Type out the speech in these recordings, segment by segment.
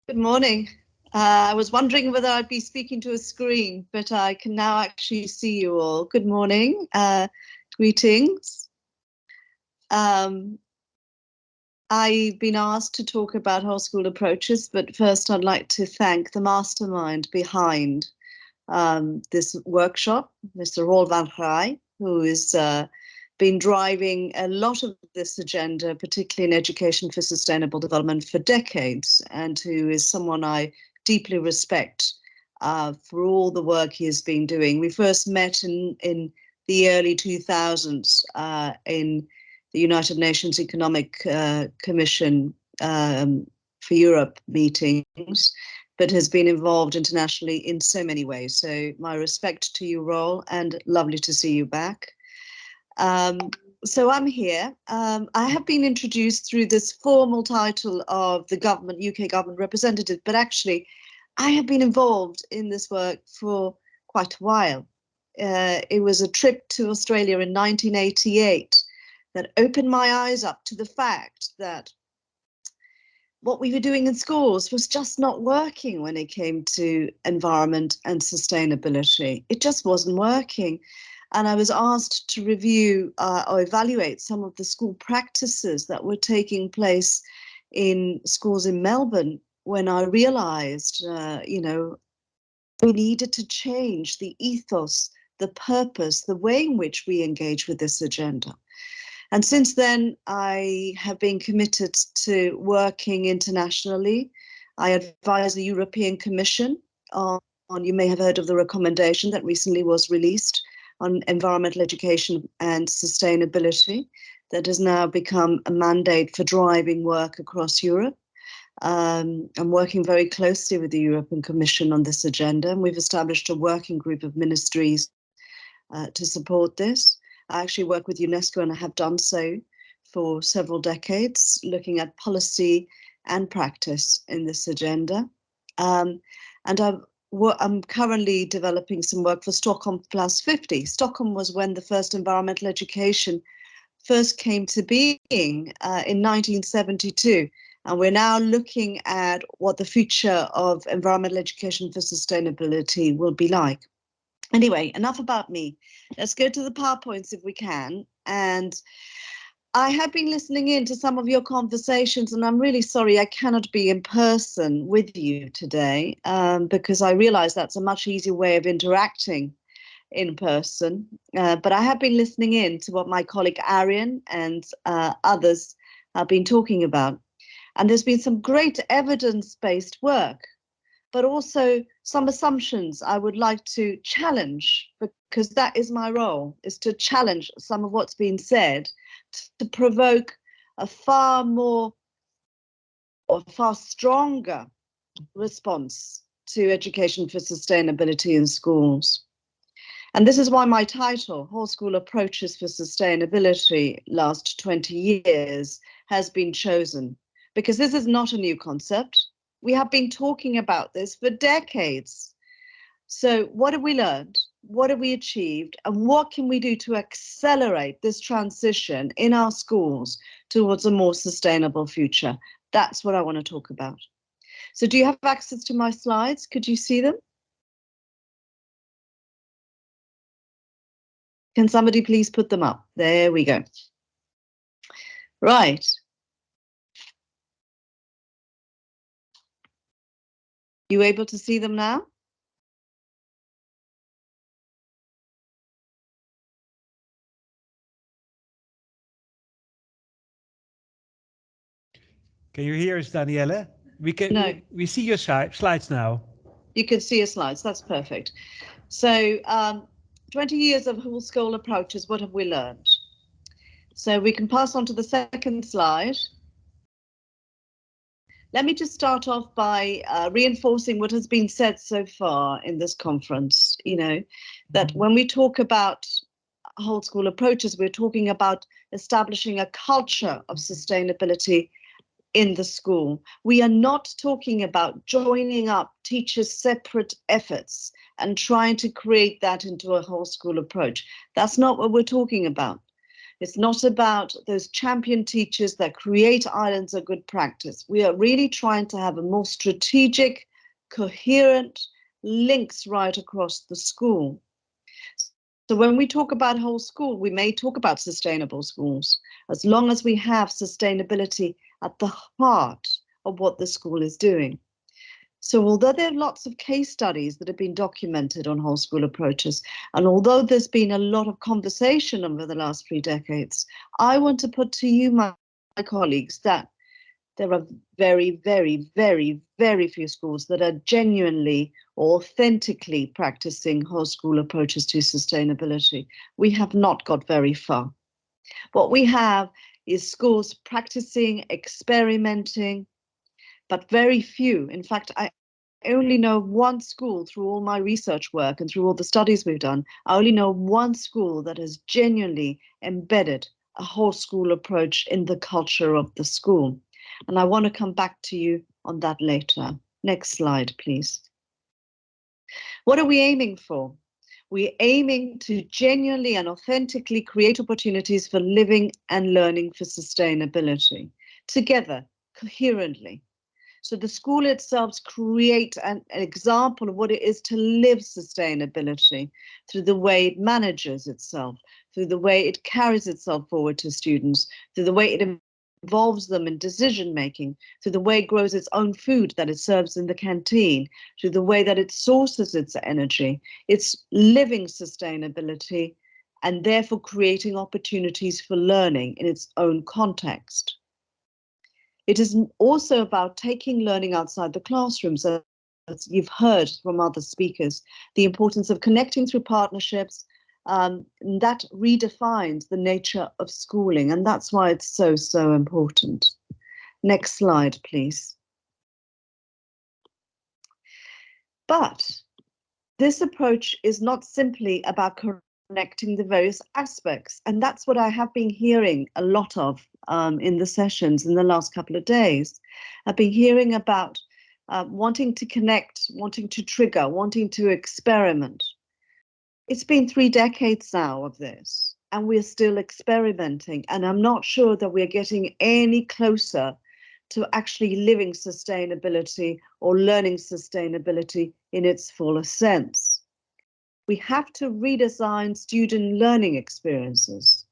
Good morning. I was wondering whether I'd be speaking to a screen, but I can now actually see you all. Good morning. Greetings. I've been asked to talk about whole school approaches, but first I'd like to thank the mastermind behind this workshop, Mr. Roel van Gaai, who has been driving a lot of this agenda, particularly in education for sustainable development, for decades, and who is someone I deeply respect for all the work he has been doing. We first met in the early 2000s in the United Nations Economic Commission for Europe meetings, but has been involved internationally in so many ways. So my respect to you, Roel, and lovely to see you back. So I'm here. I have been introduced through this formal title of the government, UK government representative, but actually I have been involved in this work for quite a while. It was a trip to Australia in 1988 that opened my eyes up to the fact that what we were doing in schools was just not working when it came to environment and sustainability. It just wasn't working. And I was asked to review or evaluate some of the school practices that were taking place in schools in Melbourne when I realized, we needed to change the ethos, the purpose, the way in which we engage with this agenda. And since then, I have been committed to working internationally. I advise the European Commission on, you may have heard of the recommendation that recently was released on environmental education and sustainability that has now become a mandate for driving work across Europe. I'm working very closely with the European Commission on this agenda, and we've established a working group of ministries to support this. I actually work with UNESCO and I have done so for several decades, looking at policy and practice in this agenda. And I'm currently developing some work for Stockholm Plus 50. Stockholm was when the first environmental education first came to being in 1972. And we're now looking at what the future of environmental education for sustainability will be like. Anyway, enough about me. Let's go to the PowerPoints if we can. And I have been listening in to some of your conversations, and I'm really sorry I cannot be in person with you today because I realize that's a much easier way of interacting in person. But I have been listening in to what my colleague Arian and others have been talking about. And there's been some great evidence-based work, but also some assumptions I would like to challenge, because that is my role, is to challenge some of what's been said, to provoke a far stronger response to education for sustainability in schools. And this is why my title, Whole School Approaches for Sustainability Last 20 Years, has been chosen, because this is not a new concept. We have been talking about this for decades. So what have we learned? What have we achieved? And what can we do to accelerate this transition in our schools towards a more sustainable future? That's what I want to talk about. So do you have access to my slides? Could you see them? Can somebody please put them up? There we go. Right. You able to see them now? Can you hear us, Daniella? No. We see your slides now. You can see your slides. That's perfect. So 20 years of whole school approaches, what have we learned? So we can pass on to the second slide. Let me just start off by reinforcing what has been said so far in this conference, that when we talk about whole school approaches, we're talking about establishing a culture of sustainability in the school. We are not talking about joining up teachers' separate efforts and trying to create that into a whole school approach. That's not what we're talking about. It's not about those champion teachers that create islands of good practice. We are really trying to have a more strategic, coherent links right across the school. So when we talk about whole school, we may talk about sustainable schools, as long as we have sustainability at the heart of what the school is doing. So although there are lots of case studies that have been documented on whole school approaches, and although there's been a lot of conversation over the last 3 decades, I want to put to you, my colleagues, that there are very, very, very, very few schools that are genuinely or authentically practicing whole school approaches to sustainability. We have not got very far. What we have is schools practicing, experimenting, but very few. In fact, I only know one school through all my research work and through all the studies we've done. I only know one school that has genuinely embedded a whole school approach in the culture of the school. And I want to come back to you on that later. Next slide, please. What are we aiming for? We're aiming to genuinely and authentically create opportunities for living and learning for sustainability, together, coherently. So the school itself creates an example of what it is to live sustainability through the way it manages itself, through the way it carries itself forward to students, through the way it involves them in decision making, through the way it grows its own food that it serves in the canteen, through the way that it sources its energy. It's living sustainability and therefore creating opportunities for learning in its own context. It is also about taking learning outside the classrooms, as you've heard from other speakers, the importance of connecting through partnerships. That redefines the nature of schooling, and that's why it's so, so important. Next slide, please. But this approach is not simply about connecting the various aspects, and that's what I have been hearing a lot of in the sessions in the last couple of days. I've been hearing about wanting to connect, wanting to trigger, wanting to experiment. It's been 3 decades now of this, and we're still experimenting, and I'm not sure that we're getting any closer to actually living sustainability or learning sustainability in its fullest sense. We have to redesign student learning experiences.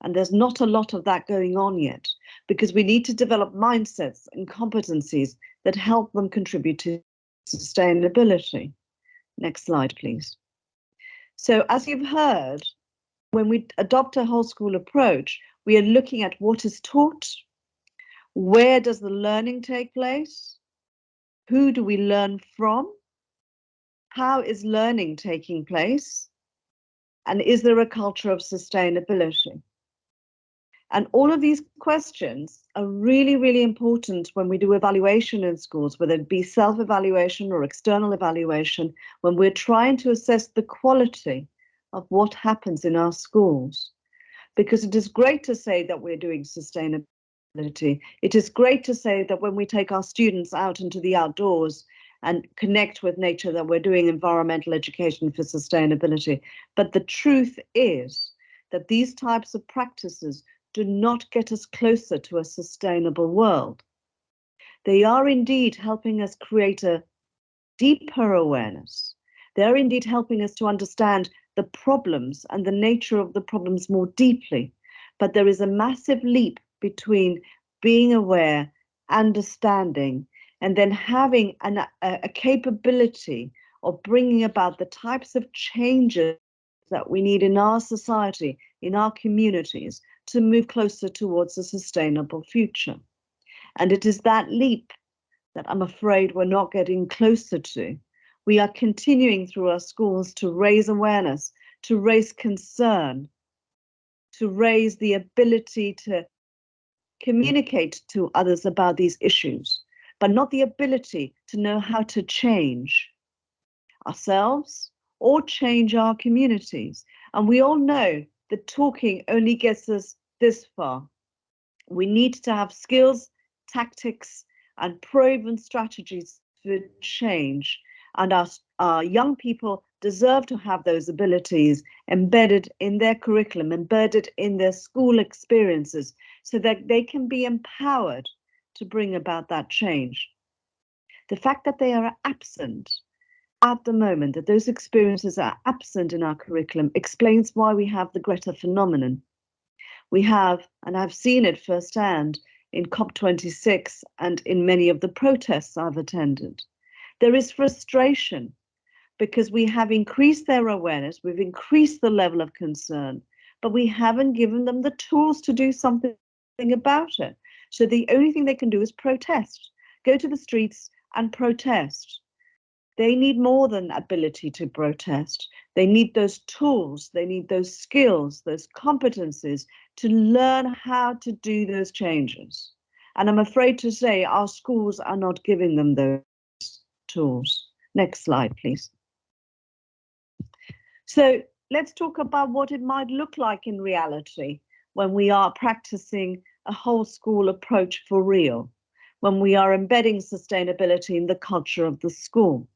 And there's not a lot of that going on yet, because we need to develop mindsets and competencies that help them contribute to sustainability. Next slide, please. So as you've heard, when we adopt a whole school approach, we are looking at what is taught, where does the learning take place, who do we learn from, how is learning taking place, and is there a culture of sustainability? And all of these questions are really, really important when we do evaluation in schools, whether it be self-evaluation or external evaluation, when we're trying to assess the quality of what happens in our schools. Because it is great to say that we're doing sustainability. It is great to say that when we take our students out into the outdoors and connect with nature, that we're doing environmental education for sustainability. But the truth is that these types of practices do not get us closer to a sustainable world. They are indeed helping us create a deeper awareness. They're indeed helping us to understand the problems and the nature of the problems more deeply. But there is a massive leap between being aware, understanding, and then having a capability of bringing about the types of changes that we need in our society, in our communities, to move closer towards a sustainable future. And it is that leap that I'm afraid we're not getting closer to. We are continuing through our schools to raise awareness, to raise concern, to raise the ability to communicate to others about these issues, but not the ability to know how to change ourselves or change our communities. And we all know that talking only gets us this far. We need to have skills, tactics, and proven strategies for change. And our young people deserve to have those abilities embedded in their curriculum, embedded in their school experiences, so that they can be empowered to bring about that change. The fact that they are absent at the moment, that those experiences are absent in our curriculum, explains why we have the Greta phenomenon. We have, and I've seen it firsthand in COP26 and in many of the protests I've attended, there is frustration because we have increased their awareness, we've increased the level of concern, but we haven't given them the tools to do something about it. So the only thing they can do is protest, go to the streets and protest. They need more than ability to protest. They need those tools, they need those skills, those competencies to learn how to do those changes. And I'm afraid to say our schools are not giving them those tools. Next slide, please. So let's talk about what it might look like in reality when we are practicing a whole school approach for real, when we are embedding sustainability in the culture of the school.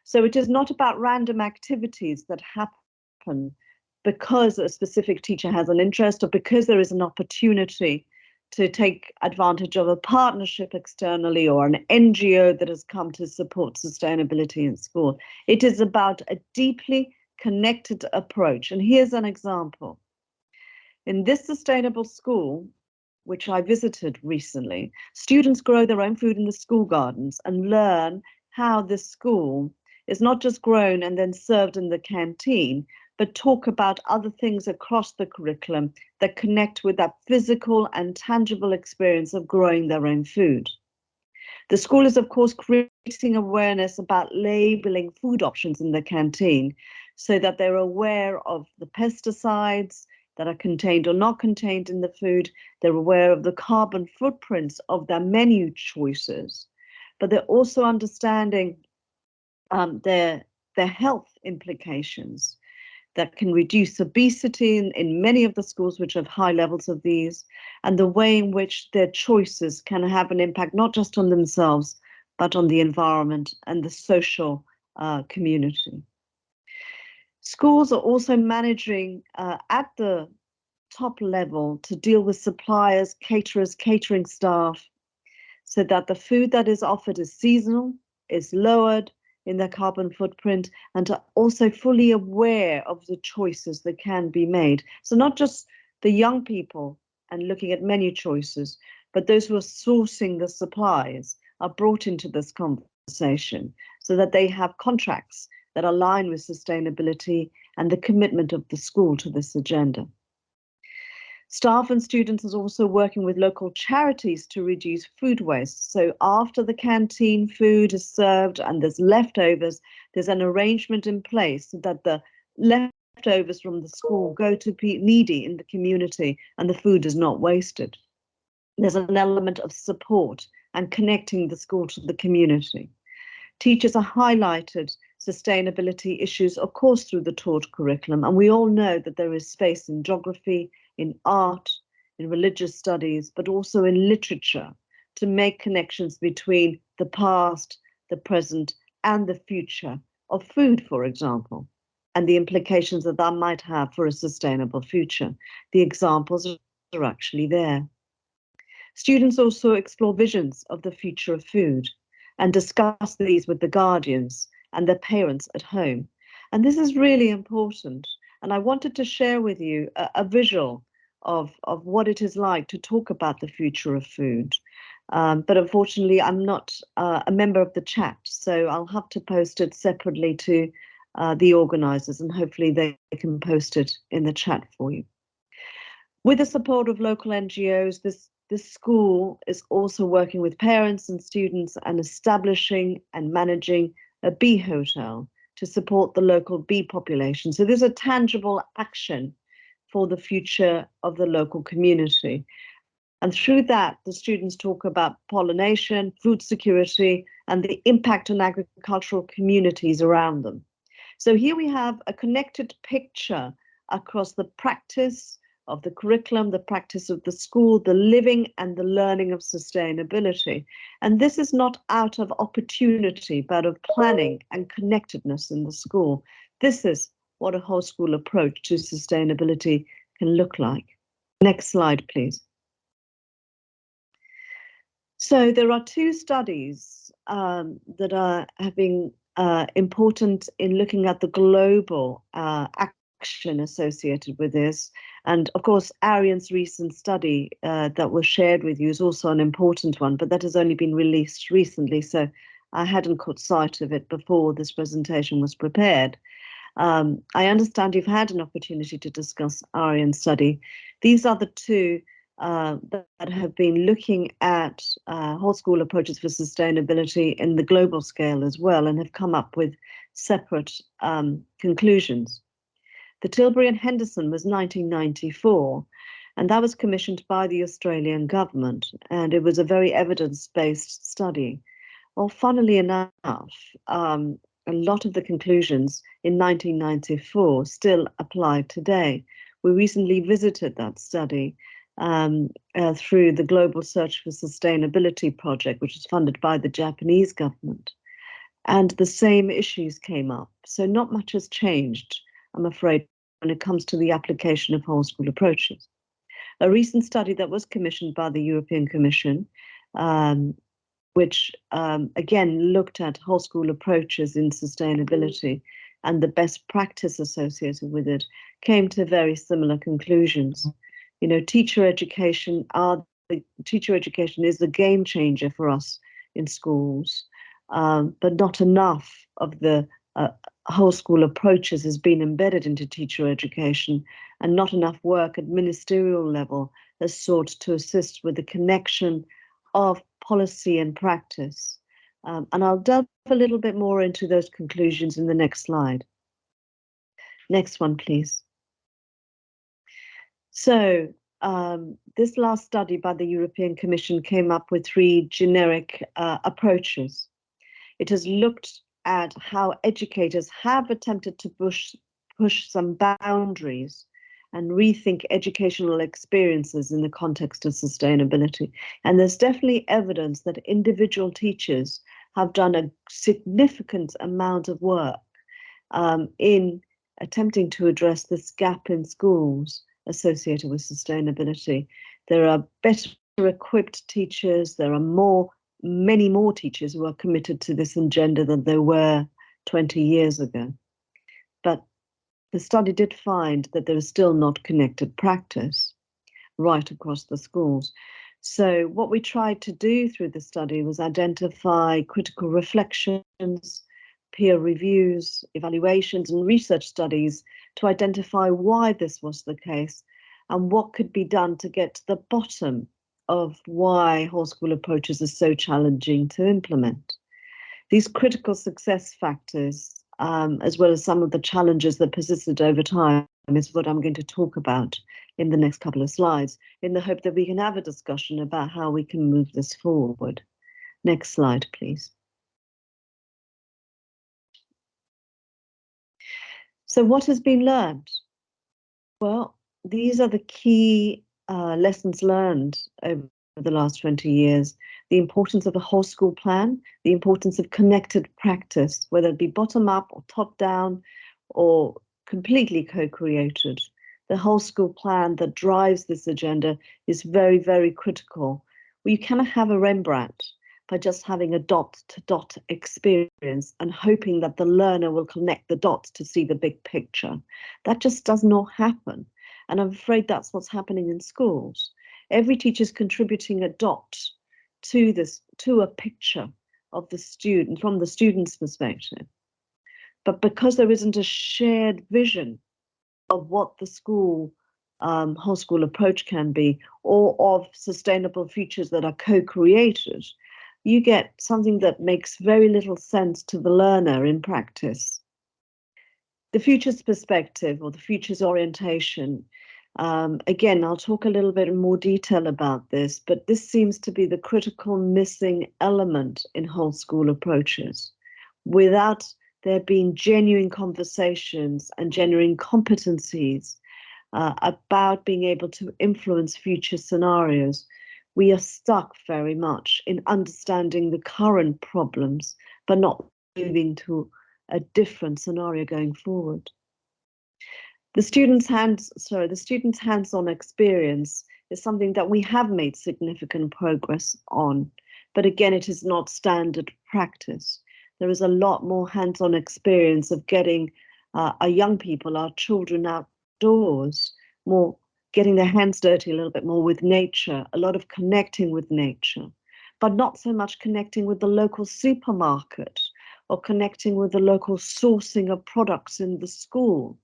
So it is not about random activities that happen because a specific teacher has an interest or because there is an opportunity to take advantage of a partnership externally or an NGO that has come to support sustainability in school. It is about a deeply connected approach. And here's an example. In this sustainable school, which I visited recently, students grow their own food in the school gardens and learn how this school is not just grown and then served in the canteen, but talk about other things across the curriculum that connect with that physical and tangible experience of growing their own food. The school is, of course, creating awareness about labeling food options in the canteen so that they're aware of the pesticides that are contained or not contained in the food. They're aware of the carbon footprints of their menu choices, but they're also understanding their health implications that can reduce obesity in many of the schools which have high levels of these, and the way in which their choices can have an impact not just on themselves, but on the environment and the social community. Schools are also managing at the top level to deal with suppliers, caterers, catering staff, so that the food that is offered is seasonal, is lowered in their carbon footprint, and are also fully aware of the choices that can be made. So not just the young people and looking at menu choices, but those who are sourcing the supplies are brought into this conversation so that they have contracts that align with sustainability and the commitment of the school to this agenda. Staff and students is also working with local charities to reduce food waste. So after the canteen food is served and there's leftovers, there's an arrangement in place so that the leftovers from the school go to needy in the community and the food is not wasted. There's an element of support and connecting the school to the community. Teachers are highlighted sustainability issues, of course, through the taught curriculum. And we all know that there is space in geography, in art, in religious studies, but also in literature to make connections between the past, the present, and the future of food, for example, and the implications that that might have for a sustainable future. The examples are actually there. Students also explore visions of the future of food and discuss these with the guardians and their parents at home. And this is really important. And I wanted to share with you a visual of what it is like to talk about the future of food. But unfortunately, I'm not a member of the chat, so I'll have to post it separately to the organizers, and hopefully they can post it in the chat for you. With the support of local NGOs, this school is also working with parents and students and establishing and managing a bee hotel to support the local bee population. So there's a tangible action for the future of the local community. And through that, the students talk about pollination, food security, and the impact on agricultural communities around them. So here we have a connected picture across the practice of the curriculum, the practice of the school, the living and the learning of sustainability. And this is not out of opportunity, but of planning and connectedness in the school. This is what a whole school approach to sustainability can look like. Next slide, please. So there are two studies that have been important in looking at the global action associated with this. And of course, Arian's recent study that was shared with you is also an important one, but that has only been released recently. So I hadn't caught sight of it before this presentation was prepared. I understand you've had an opportunity to discuss Arian's study. These are the two that have been looking at whole school approaches for sustainability in the global scale as well, and have come up with separate conclusions. The Tilbury and Henderson was 1994, and that was commissioned by the Australian government, and it was a very evidence-based study. Well, funnily enough, a lot of the conclusions in 1994 still apply today. We recently visited that study through the Global Search for Sustainability project, which is funded by the Japanese government. And the same issues came up. So not much has changed, I'm afraid, when it comes to the application of whole school approaches. A recent study that was commissioned by the European Commission, which again looked at whole school approaches in sustainability and the best practice associated with it, came to very similar conclusions. You know, teacher education is the game changer for us in schools, but not enough of the whole school approaches has been embedded into teacher education, and not enough work at ministerial level has sought to assist with the connection of policy and practice. And I'll delve a little bit more into those conclusions in the next slide. Next one, please. So this last study by the European Commission came up with three generic approaches. It has looked at how educators have attempted to push some boundaries and rethink educational experiences in the context of sustainability. And there's definitely evidence that individual teachers have done a significant amount of work in attempting to address this gap in schools associated with sustainability. There are better equipped teachers. There are many more teachers who are committed to this agenda than there were 20 years ago. But the study did find that there is still not connected practice right across the schools. So what we tried to do through the study was identify critical reflections, peer reviews, evaluations, and research studies to identify why this was the case and what could be done to get to the bottom of why whole school approaches are so challenging to implement. These critical success factors, as well as some of the challenges that persisted over time, is what I'm going to talk about in the next couple of slides, in the hope that we can have a discussion about how we can move this forward. Next slide, please. So what has been learned? Well, these are the key lessons learned over the last 20 years. The importance of a whole school plan, the importance of connected practice, whether it be bottom up or top down or completely co-created. The whole school plan that drives this agenda is very, very critical. You cannot have a Rembrandt by just having a dot-to-dot experience and hoping that the learner will connect the dots to see the big picture. That just does not happen. And I'm afraid that's what's happening in schools. Every teacher is contributing a dot to a picture of the student from the student's perspective. But because there isn't a shared vision of what the school whole school approach can be, or of sustainable futures that are co-created, you get something that makes very little sense to the learner in practice. The futures perspective or the futures orientation, again, I'll talk a little bit in more detail about this, but this seems to be the critical missing element in whole school approaches. Without there being genuine conversations and genuine competencies about being able to influence future scenarios, we are stuck very much in understanding the current problems, but not moving to a different scenario going forward. The students' hands-on experience is something that we have made significant progress on, but again, it is not standard practice. There is a lot more hands-on experience of getting our young people, our children outdoors, more getting their hands dirty a little bit more with nature, a lot of connecting with nature, but not so much connecting with the local supermarket or connecting with the local sourcing of products in the school,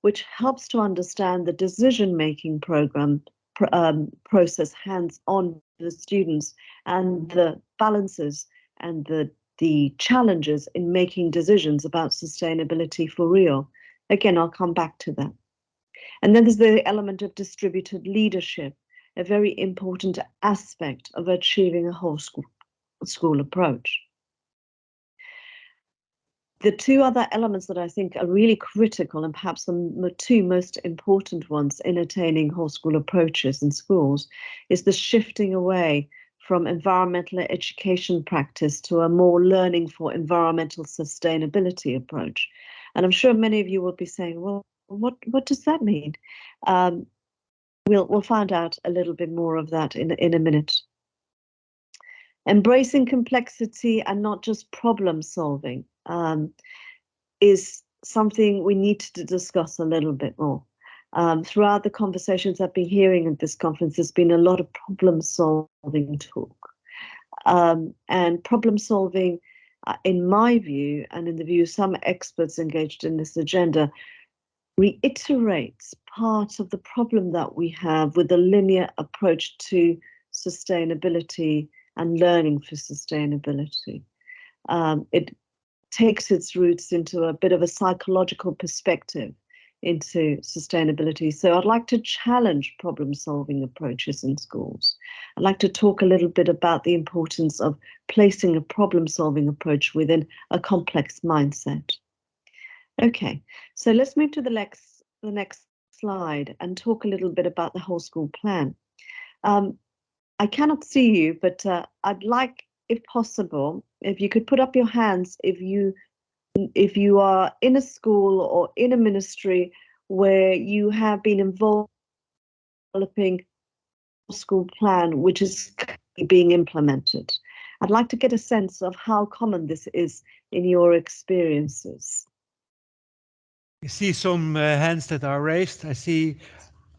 which helps to understand the decision-making process hands-on the students and the balances and the challenges in making decisions about sustainability for real. Again, I'll come back to that. And then there's the element of distributed leadership, a very important aspect of achieving a whole school approach. The two other elements that I think are really critical, and perhaps the two most important ones in attaining whole school approaches in schools, is the shifting away from environmental education practice to a more learning for environmental sustainability approach. And I'm sure many of you will be saying, well, what does that mean? We'll find out a little bit more of that in a minute. Embracing complexity and not just problem solving is something we need to discuss a little bit more. Throughout the conversations I've been hearing at this conference, there's been a lot of problem solving talk. And problem solving, in my view, and in the view of some experts engaged in this agenda, reiterates part of the problem that we have with the linear approach to sustainability and learning for sustainability. It takes its roots into a bit of a psychological perspective into sustainability. So I'd like to challenge problem-solving approaches in schools. I'd like to talk a little bit about the importance of placing a problem-solving approach within a complex mindset. Okay, so let's move to the next slide and talk a little bit about the whole school plan. I cannot see you, but I'd like, if possible, if you could put up your hands if you are in a school or in a ministry where you have been involved in developing a school plan which is being implemented. I'd like to get a sense of how common this is in your experiences. I see some hands that are raised. I see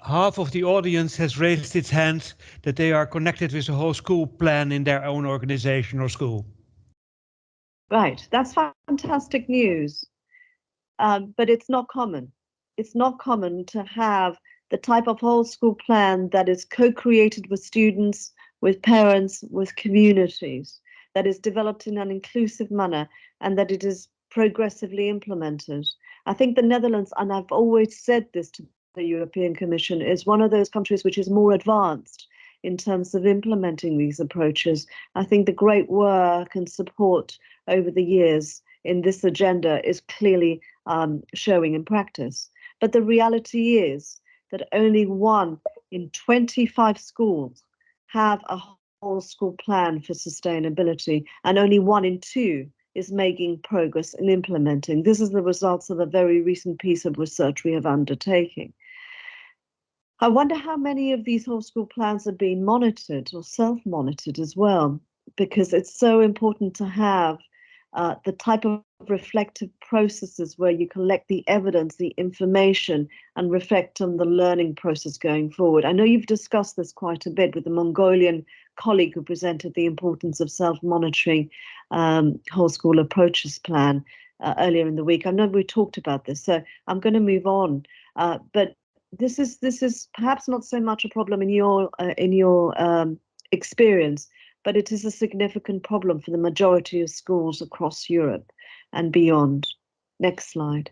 half of the audience has raised its hand that they are connected with a whole school plan in their own organization or school. Right, that's fantastic news, but it's not common. It's not common to have the type of whole school plan that is co-created with students, with parents, with communities, that is developed in an inclusive manner, and that it is progressively implemented. I think the Netherlands, and I've always said this to the European Commission, is one of those countries which is more advanced in terms of implementing these approaches. I think the great work and support over the years in this agenda is clearly showing in practice. But the reality is that only 1 in 25 schools have a whole school plan for sustainability, and only 1 in 2 is making progress in implementing. This is the results of a very recent piece of research we have undertaken. I wonder how many of these whole school plans are being monitored or self-monitored as well, because it's so important to have the type of reflective processes where you collect the evidence, the information, and reflect on the learning process going forward. I know you've discussed this quite a bit with the Mongolian colleague who presented the importance of self-monitoring whole school approaches plan earlier in the week. I know we talked about this, so I'm going to move on. But this is perhaps not so much a problem in your experience, but it is a significant problem for the majority of schools across Europe and beyond. Next slide.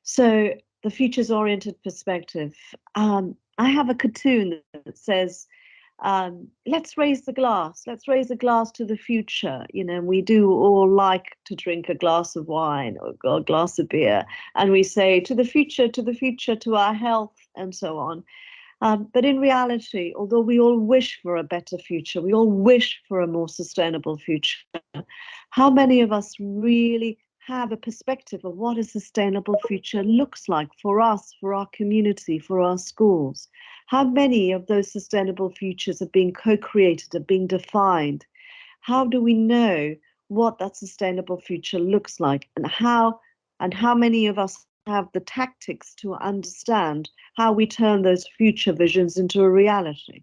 So the futures-oriented perspective. I have a cartoon that says, let's raise the glass. Let's raise a glass to the future. You know, we do all like to drink a glass of wine or a glass of beer. And we say, to the future, to our health, and so on. But in reality, although we all wish for a better future, we all wish for a more sustainable future, how many of us really have a perspective of what a sustainable future looks like for us, for our community, for our schools? How many of those sustainable futures are being co-created, are being defined? How do we know what that sustainable future looks like, and how many of us have the tactics to understand how we turn those future visions into a reality?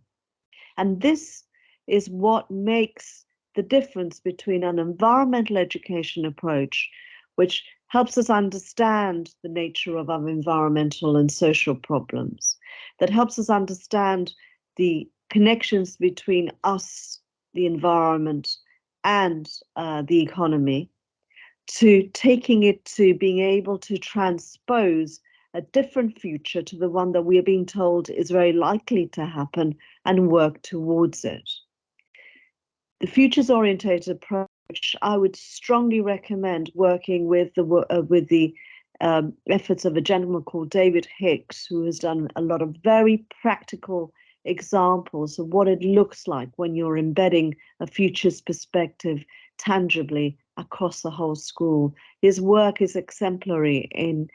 And this is what makes the difference between an environmental education approach, which helps us understand the nature of our environmental and social problems, that helps us understand the connections between us, the environment, and the economy, to taking it to being able to transpose a different future to the one that we are being told is very likely to happen and work towards it. The futures orientated approach, I would strongly recommend working with the efforts of a gentleman called David Hicks, who has done a lot of very practical examples of what it looks like when you're embedding a futures perspective tangibly across the whole school. His work is exemplary in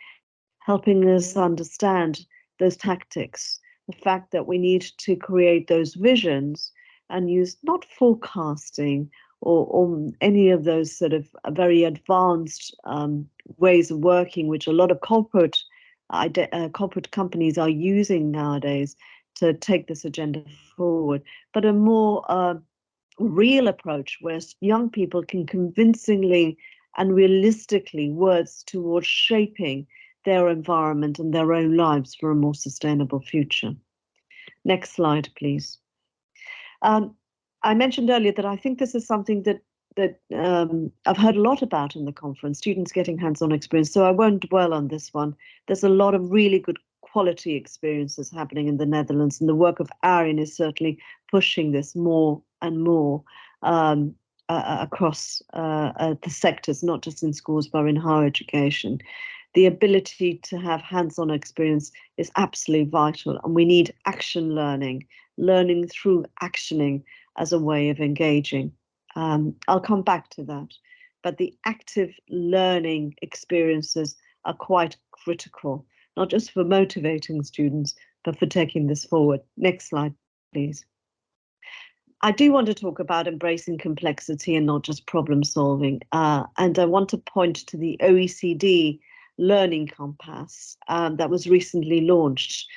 helping us understand those tactics, the fact that we need to create those visions and use not forecasting or any of those sort of very advanced ways of working, which a lot of corporate companies are using nowadays to take this agenda forward, but a more real approach where young people can convincingly and realistically work towards shaping their environment and their own lives for a more sustainable future. Next slide, please. I mentioned earlier that I think this is something that I've heard a lot about in the conference, students getting hands-on experience, so I won't dwell on this one. There's a lot of really good quality experiences happening in the Netherlands, and the work of Arjen is certainly pushing this more and more across the sectors, not just in schools, but in higher education. The ability to have hands-on experience is absolutely vital, and we need action learning through actioning as a way of engaging. I'll come back to that, but the active learning experiences are quite critical, not just for motivating students, but for taking this forward. Next slide, please. I do want to talk about embracing complexity and not just problem solving. And I want to point to the OECD Learning Compass that was recently launched,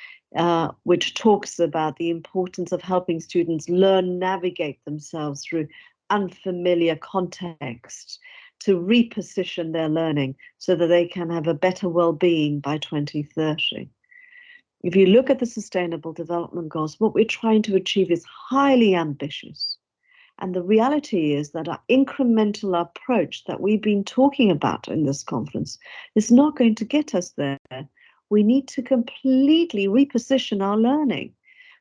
which talks about the importance of helping students learn, navigate themselves through unfamiliar context, to reposition their learning so that they can have a better well-being by 2030. If you look at the Sustainable Development Goals, what we're trying to achieve is highly ambitious. And the reality is that our incremental approach that we've been talking about in this conference is not going to get us there. We need to completely reposition our learning.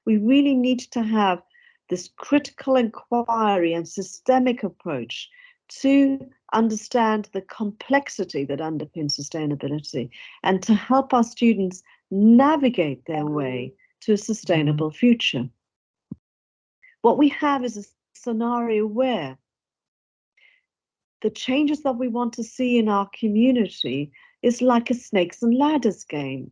We really need to have this critical inquiry and systemic approach to understand the complexity that underpins sustainability and to help our students navigate their way to a sustainable future. What we have is a scenario where the changes that we want to see in our community is like a snakes and ladders game.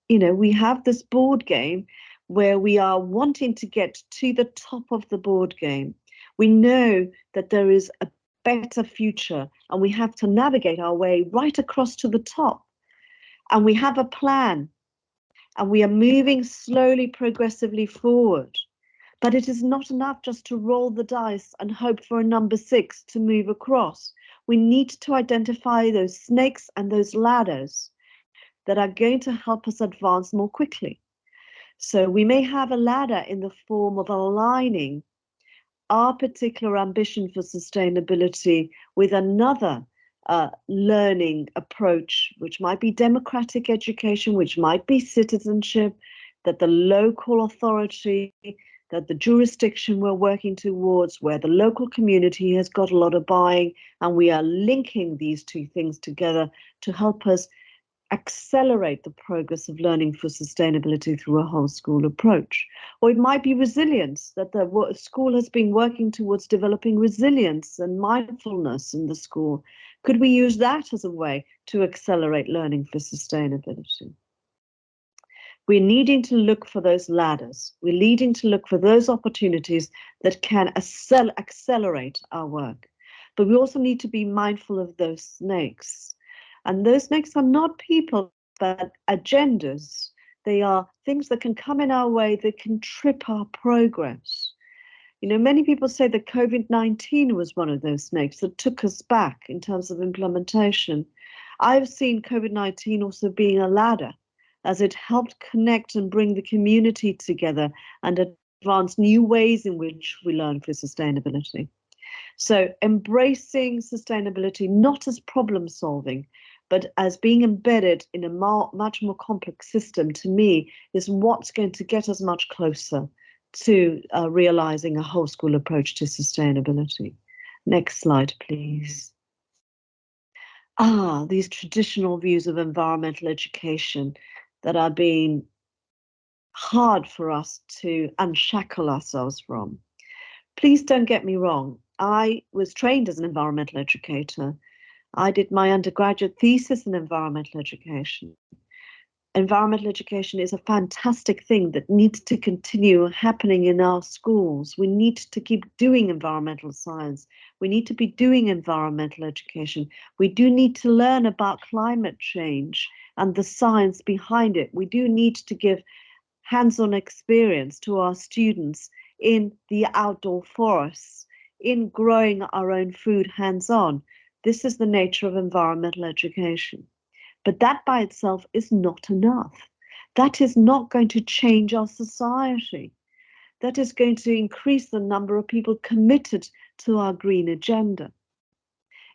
We have this board game where we are wanting to get to the top of the board game. We know that there is a better future and we have to navigate our way right across to the top. And we have a plan and we are moving slowly, progressively forward. But it is not enough just to roll the dice and hope for a number 6 to move across. We need to identify those snakes and those ladders that are going to help us advance more quickly. So we may have a ladder in the form of aligning our particular ambition for sustainability with another learning approach, which might be democratic education, which might be citizenship, that the local authority, that the jurisdiction we're working towards, where the local community has got a lot of buying, and we are linking these two things together to help us accelerate the progress of learning for sustainability through a whole school approach. Or it might be resilience, that the school has been working towards developing resilience and mindfulness in the school. Could we use that as a way to accelerate learning for sustainability? We're needing to look for those ladders. We're needing to look for those opportunities that can accelerate our work. But we also need to be mindful of those snakes. And those snakes are not people, but agendas. They are things that can come in our way that can trip our progress. You know, many people say that COVID-19 was one of those snakes that took us back in terms of implementation. I've seen COVID-19 also being a ladder, as it helped connect and bring the community together and advance new ways in which we learn for sustainability. So embracing sustainability not as problem solving, but as being embedded in a much more complex system, to me, is what's going to get us much closer to realizing a whole school approach to sustainability. Next slide, please. These traditional views of environmental education that are being hard for us to unshackle ourselves from. Please don't get me wrong. I was trained as an environmental educator. I did my undergraduate thesis in environmental education. Environmental education is a fantastic thing that needs to continue happening in our schools. We need to keep doing environmental science. We need to be doing environmental education. We do need to learn about climate change and the science behind it. We do need to give hands-on experience to our students in the outdoor forests, in growing our own food hands-on. This is the nature of environmental education. But that by itself is not enough. That is not going to change our society. That is going to increase the number of people committed to our green agenda.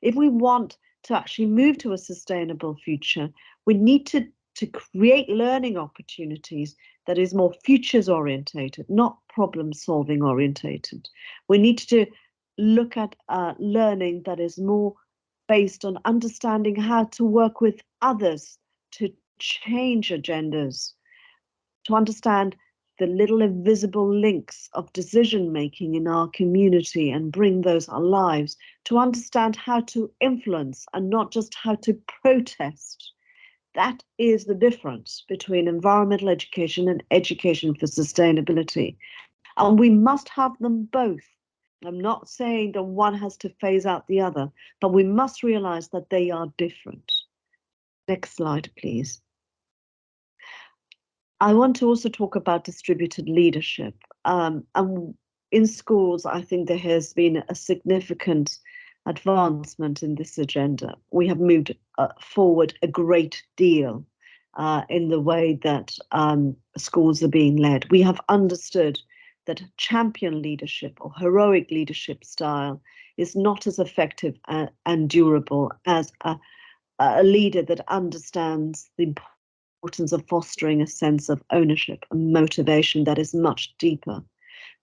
If we want to actually move to a sustainable future, we need to create learning opportunities that is more futures orientated, not problem solving orientated. We need to look at learning that is more based on understanding how to work with others to change agendas, to understand the little invisible links of decision making in our community and bring those alive, to understand how to influence and not just how to protest. That is the difference between environmental education and education for sustainability. And we must have them both. I'm not saying that one has to phase out the other, but we must realize that they are different. Next slide, please. I want to also talk about distributed leadership. And in schools, I think there has been a significant advancement in this agenda. We have moved forward a great deal in the way that schools are being led. We have understood that champion leadership or heroic leadership style is not as effective and durable as a leader that understands the importance of fostering a sense of ownership and motivation that is much deeper.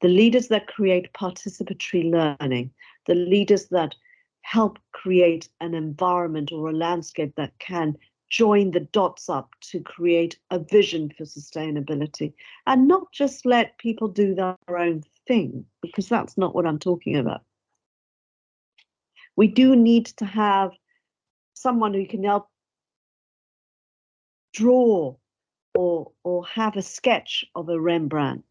The leaders that create participatory learning, the leaders that help create an environment or a landscape that can join the dots up to create a vision for sustainability and not just let people do their own thing, because that's not what I'm talking about. We do need to have someone who can help draw or have a sketch of a Rembrandt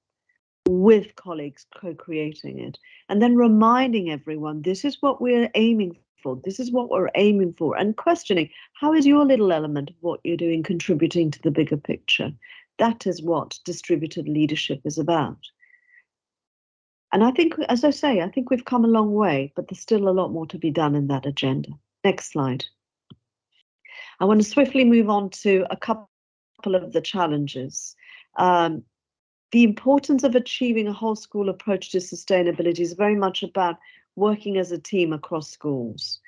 with colleagues co-creating it, and then reminding everyone, this is what we're aiming for, this is what we're aiming for, and questioning, how is your little element of what you're doing contributing to the bigger picture? That is what distributed leadership is about. And I think, as I say, I think we've come a long way, but there's still a lot more to be done in that agenda. Next slide. I want to swiftly move on to a couple of the challenges. The importance of achieving a whole school approach to sustainability is very much about working as a team across schools.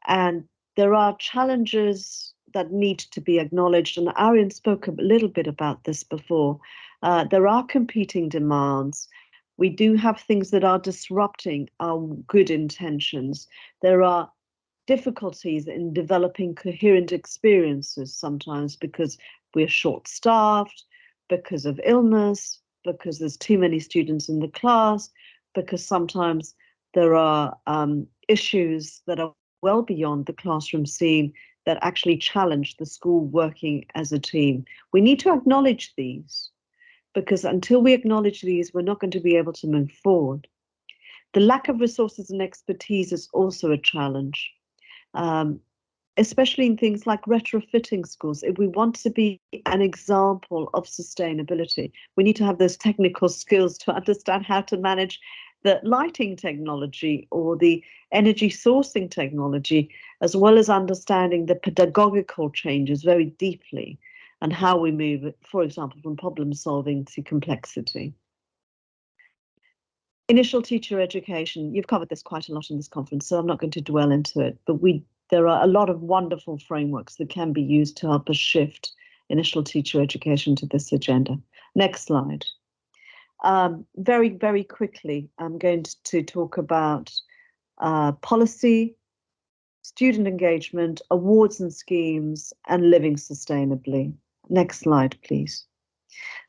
And there are challenges that need to be acknowledged, and Arian spoke a little bit about this before. There are competing demands. We do have things that are disrupting our good intentions. There are difficulties in developing coherent experiences sometimes because we're short-staffed, because of illness, because there's too many students in the class, because sometimes there are issues that are well beyond the classroom scene that actually challenge the school working as a team. We need to acknowledge these, because until we acknowledge these, we're not going to be able to move forward. The lack of resources and expertise is also a challenge, especially in things like retrofitting schools. If we want to be an example of sustainability, we need to have those technical skills to understand how to manage the lighting technology or the energy sourcing technology, as well as understanding the pedagogical changes very deeply and how we move, for example, from problem solving to complexity. Initial teacher education, you've covered this quite a lot in this conference, so I'm not going to dwell into it, but there are a lot of wonderful frameworks that can be used to help us shift initial teacher education to this agenda. Next slide. Very, very quickly, I'm going to talk about policy, student engagement, awards and schemes, and living sustainably. Next slide, please.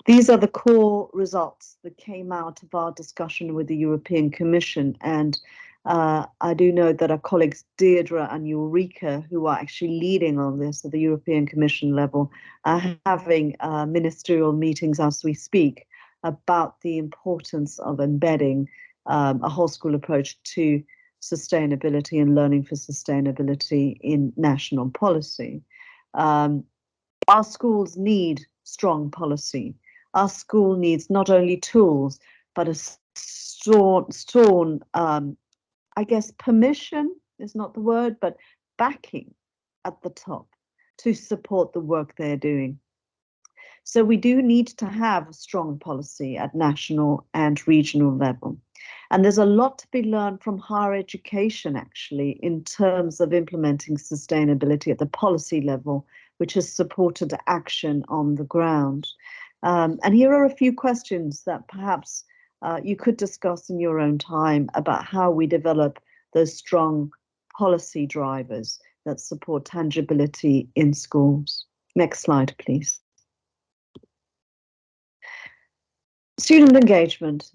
These are the core results that came out of our discussion with the European Commission. And I do know that our colleagues Deirdre and Ulrika, who are actually leading on this at the European Commission level, are having ministerial meetings as we speak about the importance of embedding a whole school approach to sustainability and learning for sustainability in national policy. Our schools need strong policy. Our school needs not only tools, but a strong, I guess, permission is not the word, but backing at the top to support the work they're doing. So we do need to have a strong policy at national and regional level. And there's a lot to be learned from higher education, actually, in terms of implementing sustainability at the policy level, which has supported action on the ground. And here are a few questions that perhaps you could discuss in your own time about how we develop those strong policy drivers that support tangibility in schools. Next slide, please. Student engagement.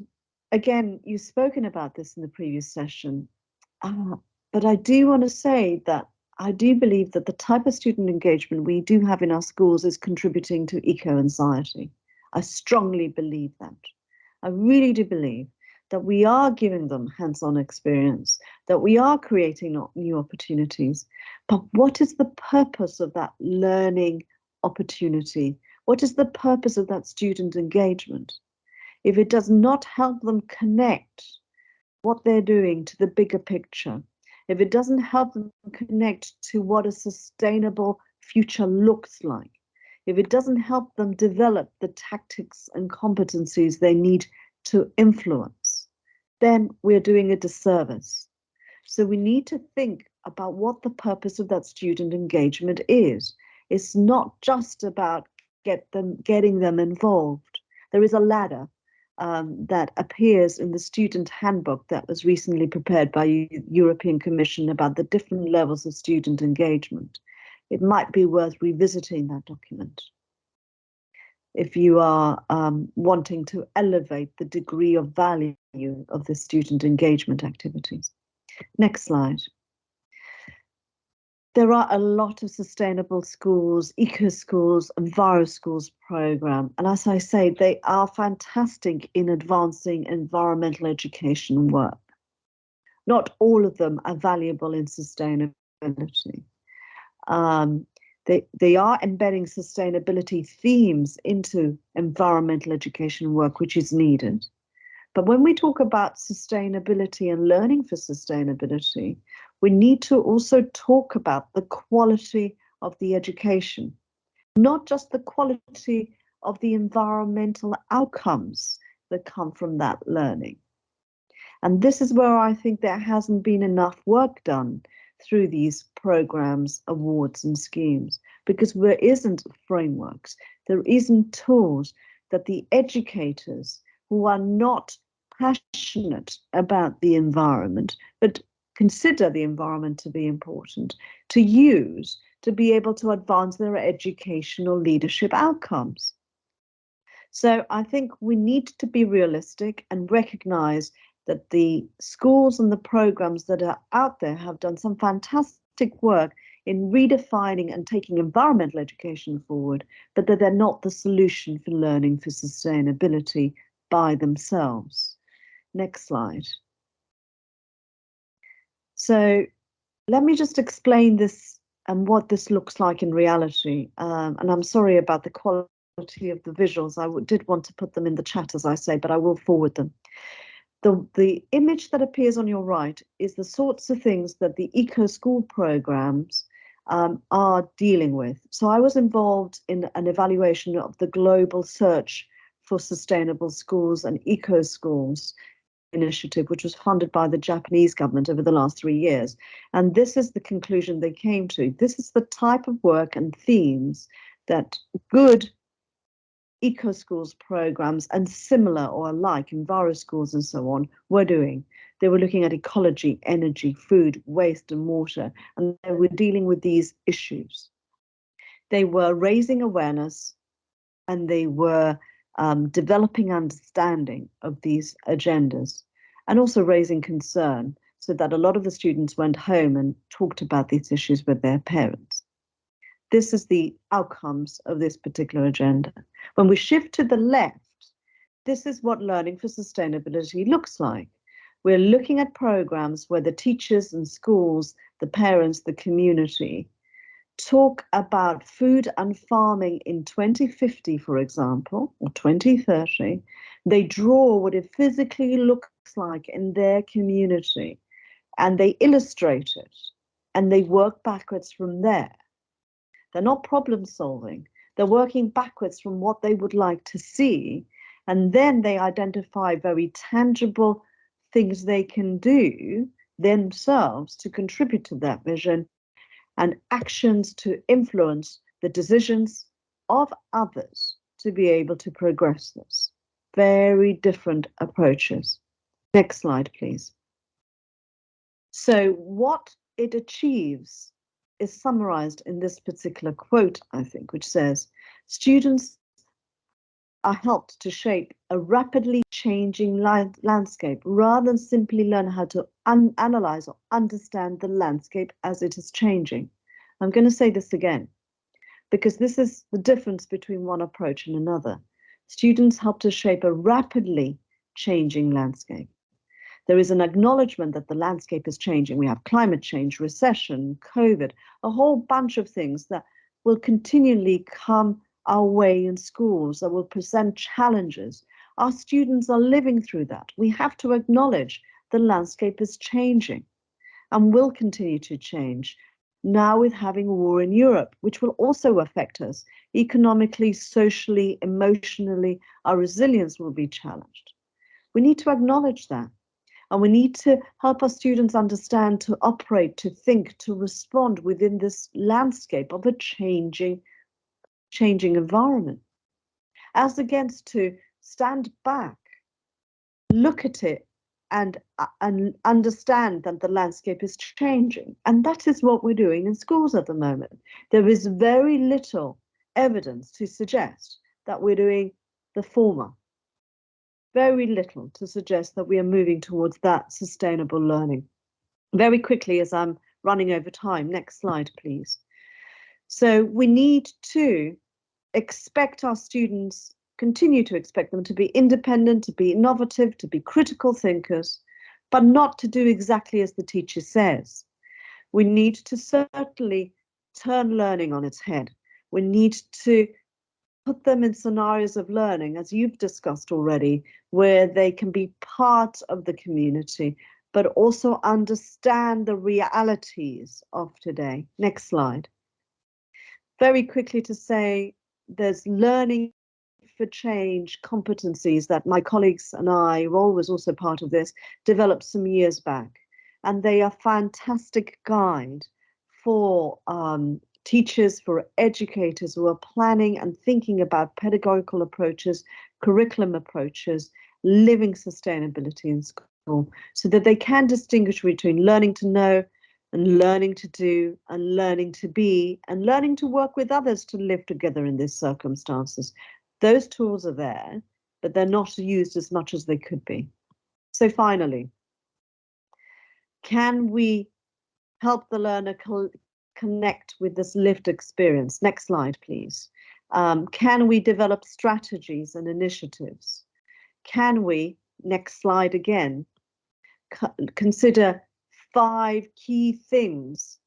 Again, you've spoken about this in the previous session, but I do want to say that I do believe that the type of student engagement we do have in our schools is contributing to eco-anxiety. I strongly believe that. I really do believe that we are giving them hands-on experience, that we are creating new opportunities. But what is the purpose of that learning opportunity? What is the purpose of that student engagement? If it does not help them connect what they're doing to the bigger picture, if it doesn't help them connect to what a sustainable future looks like, if it doesn't help them develop the tactics and competencies they need to influence, then we're doing a disservice. So we need to think about what the purpose of that student engagement is. It's not just about getting them involved. There is a ladder that appears in the student handbook that was recently prepared by the European Commission about the different levels of student engagement. It might be worth revisiting that document if you are wanting to elevate the degree of value of the student engagement activities. Next slide. There are a lot of sustainable schools, eco schools, enviro schools program. And as I say, they are fantastic in advancing environmental education work. Not all of them are valuable in sustainability. They are embedding sustainability themes into environmental education work, which is needed. But when we talk about sustainability and learning for sustainability, we need to also talk about the quality of the education, not just the quality of the environmental outcomes that come from that learning. And this is where I think there hasn't been enough work done through these programs, awards, and schemes, because there isn't frameworks, there isn't tools that the educators who are not passionate about the environment, but consider the environment to be important, to use to be able to advance their educational leadership outcomes. So I think we need to be realistic and recognize that the schools and the programs that are out there have done some fantastic work in redefining and taking environmental education forward, but that they're not the solution for learning for sustainability by themselves. Next slide. So let me just explain this and what this looks like in reality. And I'm sorry about the quality of the visuals. I did want to put them in the chat, as I say, but I will forward them. The image that appears on your right is the sorts of things that the eco school programs are dealing with. So I was involved in an evaluation of the global search for sustainable schools and eco schools initiative, which was funded by the Japanese government over the last 3 years. And this is the conclusion they came to. This is the type of work and themes that good eco schools programs and similar or alike enviro schools and so on were doing. They were looking at ecology, energy, food, waste and water, and they were dealing with these issues. They were raising awareness and they were developing understanding of these agendas and also raising concern so that a lot of the students went home and talked about these issues with their parents. This is the outcomes of this particular agenda. When we shift to the left, this is what learning for sustainability looks like. We're looking at programs where the teachers and schools, the parents, the community talk about food and farming in 2050, for example, or 2030. They draw what it physically looks like in their community and they illustrate it and they work backwards from there. They're not problem solving. They're working backwards from what they would like to see. And then they identify very tangible things they can do themselves to contribute to that vision and actions to influence the decisions of others to be able to progress this. Very different approaches. Next slide, please. So what it achieves is summarized in this particular quote, I think, which says, students are helped to shape a rapidly changing landscape rather than simply learn how to analyze or understand the landscape as it is changing. I'm going to say this again, because this is the difference between one approach and another. Students help to shape a rapidly changing landscape. There is an acknowledgement that the landscape is changing. We have climate change, recession, COVID, a whole bunch of things that will continually come our way in schools, that will present challenges. Our students are living through that. We have to acknowledge the landscape is changing and will continue to change. Now with having war in Europe, which will also affect us economically, socially, emotionally, our resilience will be challenged. We need to acknowledge that. And we need to help our students understand, to operate, to think, to respond within this landscape of a changing environment, as against to stand back, look at it, and understand that the landscape is changing. And that is what we're doing in schools at the moment. There is very little evidence to suggest that we're doing the former. Very little to suggest that we are moving towards that sustainable learning. Very quickly, as I'm running over time, next slide, please. So we need to expect our students, continue to expect them to be independent, to be innovative, to be critical thinkers, but not to do exactly as the teacher says. We need to certainly turn learning on its head. We need to put them in scenarios of learning, as you've discussed already, where they can be part of the community, but also understand the realities of today. Next slide. Very quickly to say, there's learning for change competencies that my colleagues and I, Roll was also part of this, developed some years back. And they are fantastic guide for teachers, for educators who are planning and thinking about pedagogical approaches, curriculum approaches, living sustainability in schools. so that they can distinguish between learning to know and learning to do and learning to be and learning to work with others to live together in these circumstances. Those tools are there, but they're not used as much as they could be. So finally, can we help the learner connect with this lived experience? Next slide, please. Can we develop strategies and initiatives? Can we, next slide again, consider 5 key things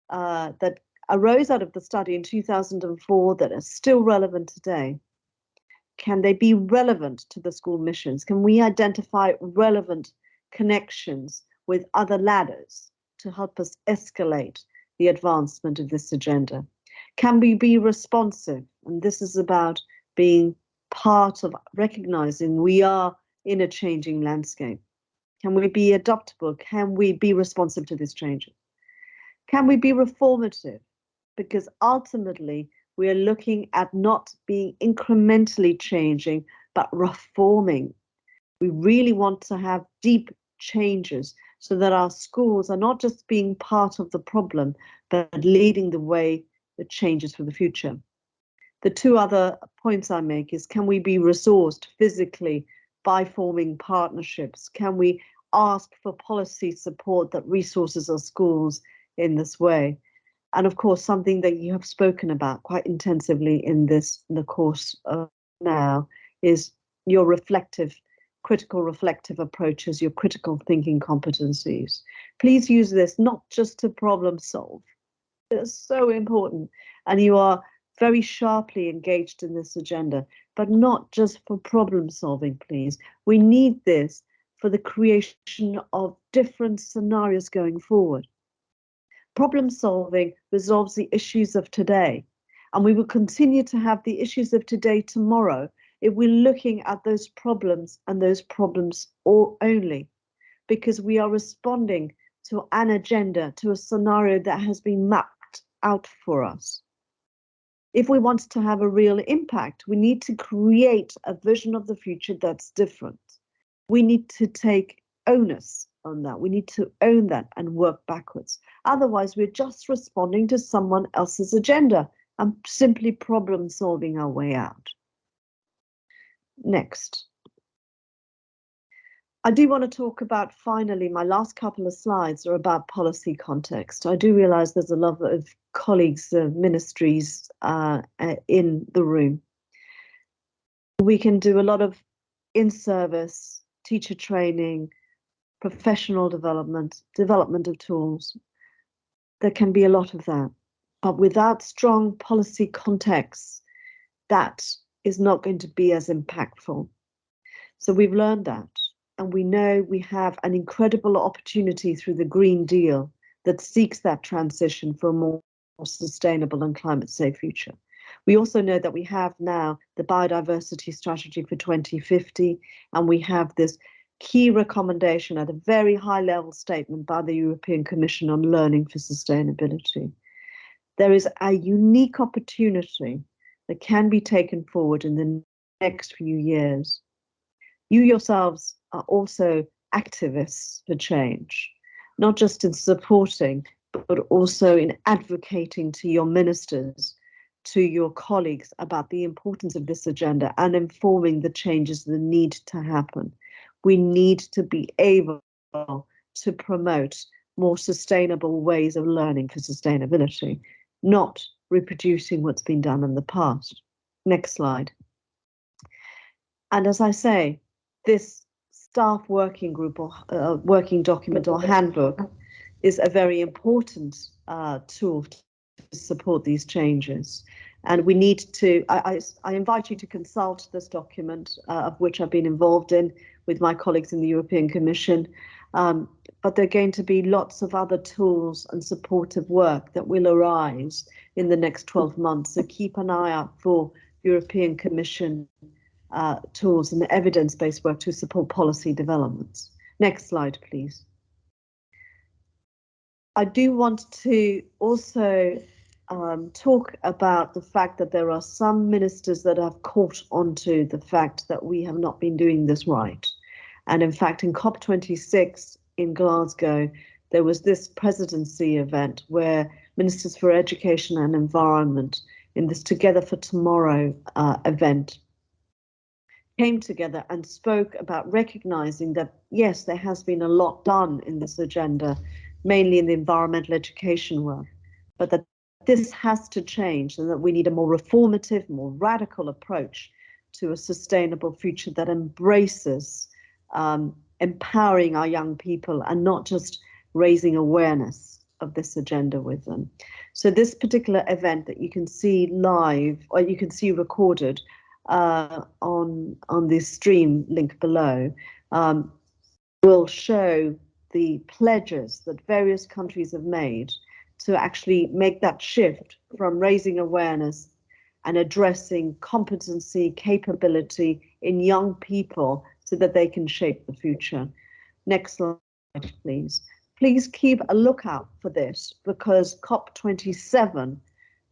that arose out of the study in 2004 that are still relevant today? Can they be relevant to the school missions? Can we identify relevant connections with other ladders to help us escalate the advancement of this agenda? Can we be responsive? And this is about being part of recognizing we are in a changing landscape. Can we be adaptable? Can we be responsive to these changes? Can we be reformative? Because ultimately, we are looking at not being incrementally changing, but reforming. We really want to have deep changes so that our schools are not just being part of the problem, but leading the way that changes for the future. The 2 other points I make is, can we be resourced physically by forming partnerships? Can we ask for policy support that resources our schools in this way? And of course, something that you have spoken about quite intensively in the course now is your critical reflective approaches, your critical thinking competencies. Please use this not just to problem solve. It's so important. And you are very sharply engaged in this agenda, but not just for problem solving, please. We need this for the creation of different scenarios going forward. Problem solving resolves the issues of today, and we will continue to have the issues of today tomorrow if we're looking at those problems and those problems only, because we are responding to an agenda, to a scenario that has been mapped out for us. If we want to have a real impact, we need to create a vision of the future that's different. We need to take onus on that. We need to own that and work backwards. Otherwise, we're just responding to someone else's agenda and simply problem solving our way out. Next. I do want to talk about, finally, my last couple of slides are about policy context. I do realize there's a lot of colleagues, ministries in the room. We can do a lot of in-service, teacher training, professional development of tools. There can be a lot of that, but without strong policy context, that is not going to be as impactful. So we've learned that, and we know we have an incredible opportunity through the Green Deal that seeks that transition for a more sustainable and climate safe future. We also know that we have now the biodiversity strategy for 2050, and we have this key recommendation at a very high level statement by the European Commission on learning for sustainability. There is a unique opportunity that can be taken forward in the next few years. You yourselves are also activists for change, not just in supporting, but also in advocating to your ministers, to your colleagues about the importance of this agenda and informing the changes that need to happen. We need to be able to promote more sustainable ways of learning for sustainability, not reproducing what's been done in the past. Next slide. And as I say, this staff working group or working document or handbook is a very important tool to support these changes. And we need to, I invite you to consult this document, of which I've been involved in with my colleagues in the European Commission. But there are going to be lots of other tools and supportive work that will arise in the next 12 months. So keep an eye out for European Commission tools and evidence-based work to support policy developments. Next slide, please. I do want to also talk about the fact that there are some ministers that have caught onto the fact that we have not been doing this right. And in fact, in COP26 in Glasgow, there was this presidency event where Ministers for Education and Environment in this Together for Tomorrow event came together and spoke about recognizing that, yes, there has been a lot done in this agenda, mainly in the environmental education work, but that this has to change and that we need a more reformative, more radical approach to a sustainable future that embraces empowering our young people and not just raising awareness of this agenda with them. So this particular event that you can see live, or you can see recorded on the stream link below, will show the pledges that various countries have made to actually make that shift from raising awareness and addressing competency, capability in young people so that they can shape the future. Next slide, please. Please keep a lookout for this, because COP27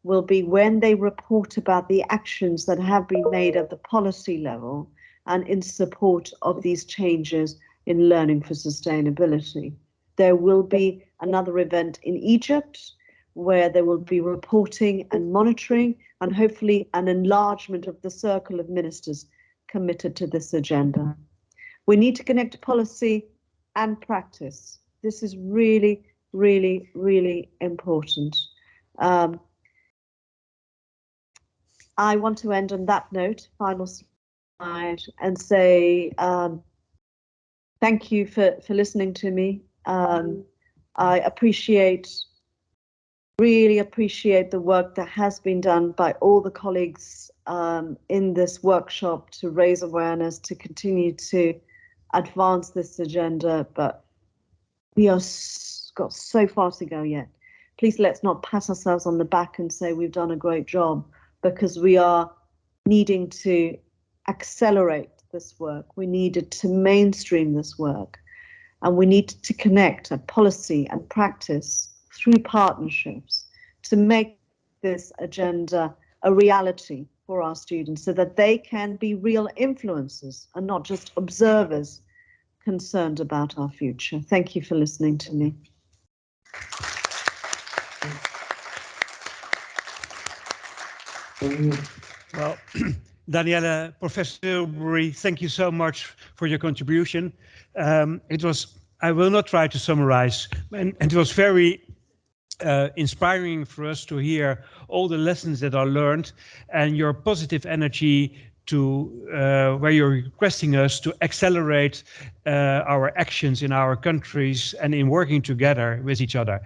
will be when they report about the actions that have been made at the policy level and in support of these changes in learning for sustainability. There will be another event in Egypt where there will be reporting and monitoring, and hopefully an enlargement of the circle of ministers committed to this agenda. We need to connect policy and practice. This is really, really, really important. I want to end on that note, final slide, and say thank you for listening to me. I really appreciate the work that has been done by all the colleagues in this workshop to raise awareness, to continue to advance this agenda, but we are got so far to go yet. Please let's not pat ourselves on the back and say we've done a great job, because we are needing to accelerate this work. We needed to mainstream this work, and we need to connect a policy and practice through partnerships to make this agenda a reality for our students so that they can be real influencers and not just observers concerned about our future. Thank you for listening to me. Well, Daniella, Professor Tilbury, thank you so much for your contribution. I will not try to summarize, and it was very inspiring for us to hear all the lessons that are learned and your positive energy to where you're requesting us to accelerate our actions in our countries and in working together with each other.